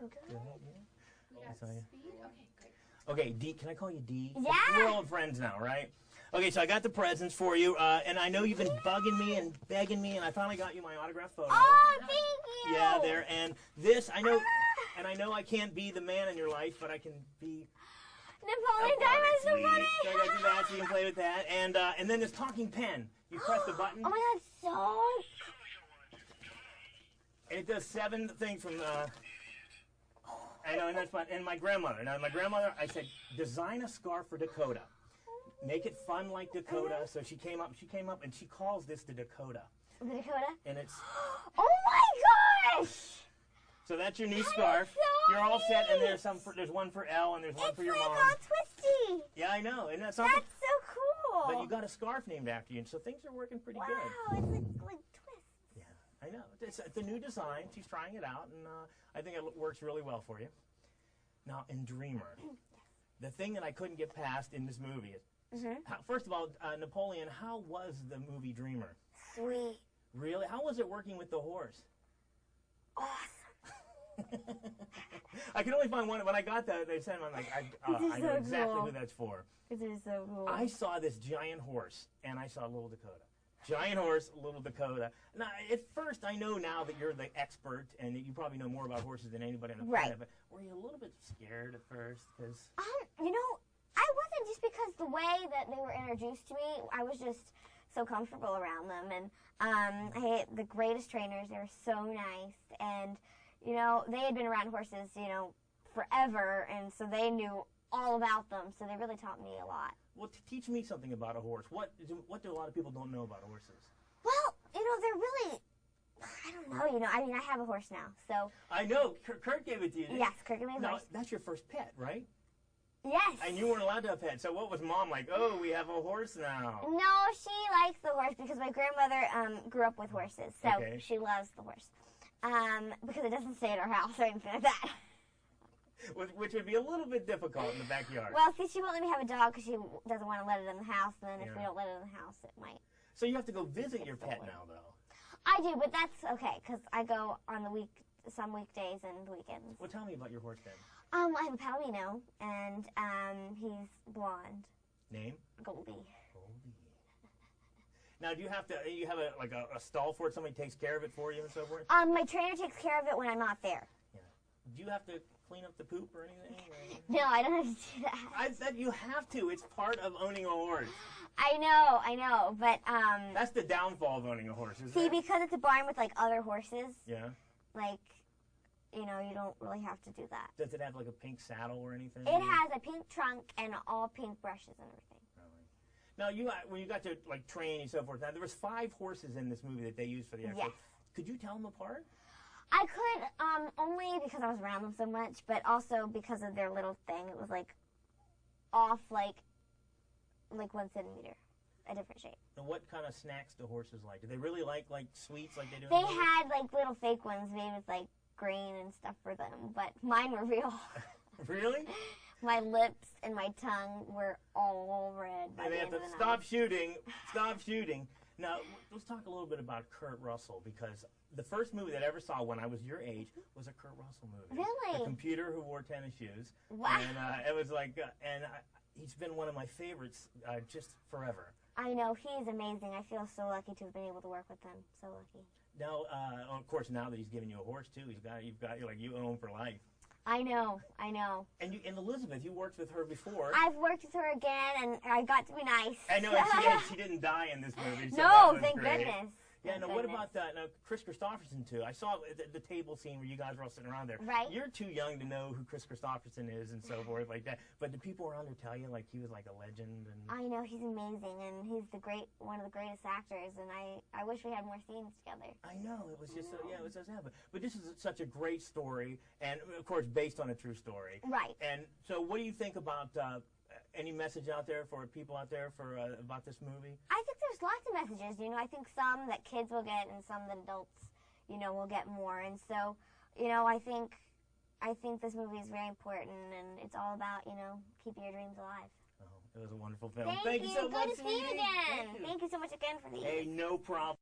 good. Yeah. We got speed. Okay, great. Okay, D, can I call you D? Yeah. We're all friends now, right? Okay, so I got the presents for you, and I know you've been bugging me and begging me, and I finally got you my autograph photo. Oh, thank you. Yeah, there, and this, I know, and I know I can't be the man in your life, but I can be... Napoleon Diamond's so funny. So I got to do that so you can play with that, and then this talking pen. You press the button. Oh my God, so... And it does 7 things from I know, and that's fun. And my grandmother. Now, my grandmother, I said, design a scarf for Dakota. Make it fun like Dakota. So she came up, and she calls this the Dakota. The Dakota? And it's... Oh my gosh! So that's your new scarf. So You're all set, and there's one for Elle, and there's one for your mom. It's like all twisty. Yeah, I know. Isn't that something? That's so cool. But you got a scarf named after you, and so things are working pretty good. Wow, it's like twist. Yeah, I know. It's a new design. She's trying it out, and I think it works really well for you. Now, in Dreamer, the thing that I couldn't get past in this movie is, first of all, Napoleon, how was the movie Dreamer? Sweet. Really? How was it working with the horse? Awesome. I could only find one. When I got that, they sent them. I'm like, I know exactly who that's for. This is so cool. I saw this giant horse, and I saw little Dakota. Giant horse, little Dakota. Now, at first, I know now that you're the expert, and that you probably know more about horses than anybody on the planet, but were you a little bit scared at first? Cause you know, I wasn't, just because the way that they were introduced to me, I was just so comfortable around them, and I had the greatest trainers. They were so nice, and, you know, they had been around horses, you know, forever, and so they knew all about them, so they really taught me a lot. Well, teach me something about a horse. What do a lot of people don't know about horses? Well, you know, they're really, I don't know, you know, I mean, I have a horse now, so. I know, Kurt gave it to you. Yes, Kurt gave me a horse. That's your first pet, right? Yes. And you weren't allowed to have pets, so what was Mom like? Oh, we have a horse now. No, she likes the horse because my grandmother grew up with horses, so she loves the horse. Because it doesn't stay at our house or anything like that. Which would be a little bit difficult in the backyard. Well, see, she won't let me have a dog because she doesn't want to let it in the house, and then if we don't let it in the house, it might. So you have to go visit your pet now, though. I do, but that's okay, because I go on some weekdays and weekends. Well, tell me about your horse then. I have a Palomino, and he's blonde. Name? Goldie. Goldie. Now, do you have a stall for it? Somebody takes care of it for you and so forth? My trainer takes care of it when I'm not there. Yeah. Do you have to clean up the poop or anything? No, I don't have to do that. I said you have to. It's part of owning a horse. I know, but that's the downfall of owning a horse, isn't it? See, because it's a barn with like other horses. Yeah. Like, you know, you don't really have to do that. Does it have like a pink saddle or anything? It has a pink trunk and all pink brushes and everything. Really? Now, when you got to like train and so forth, now there was 5 horses in this movie that they used for the episode. Yes. Could you tell them apart? I could, only because I was around them so much, but also because of their little thing. It was like off like 1 centimeter, a different shape. And what kind of snacks do horses like? Do they really like sweets like they do? They had like little fake ones made with like grain and stuff for them, but mine were real. Really? My lips and my tongue were all red. By the end of the night. Stop shooting. Stop shooting. Now, let's talk a little bit about Kurt Russell, because the first movie that I ever saw when I was your age was a Kurt Russell movie. Really? The computer who wore tennis shoes. Wow. And it was like, he's been one of my favorites just forever. I know, he's amazing. I feel so lucky to have been able to work with him. So lucky. Now, of course, now that he's given you a horse too, you own him for life. I know. And Elizabeth, you worked with her before. I've worked with her again, and I got to be nice. I know, and she didn't die in this movie. So no, thank goodness. Yeah, now what about Chris Christopherson, too? I saw the table scene where you guys were all sitting around there. Right. You're too young to know who Chris Christopherson is and so forth like that. But the people around there tell you like he was like a legend? And I know, he's amazing, and he's one of the greatest actors, and I wish we had more scenes together. I know, it was just, it was so sad. But this is such a great story, and of course based on a true story. Right. And so what do you think about any message out there for people out there about this movie? I think there's lots of messages. You know, I think some that kids will get and some that adults, you know, will get more. And so, you know, I think this movie is very important, and it's all about, you know, keeping your dreams alive. Oh, it was a wonderful film. Thank you so much. Good to see you again. Thank you so much again for these. Hey, no problem.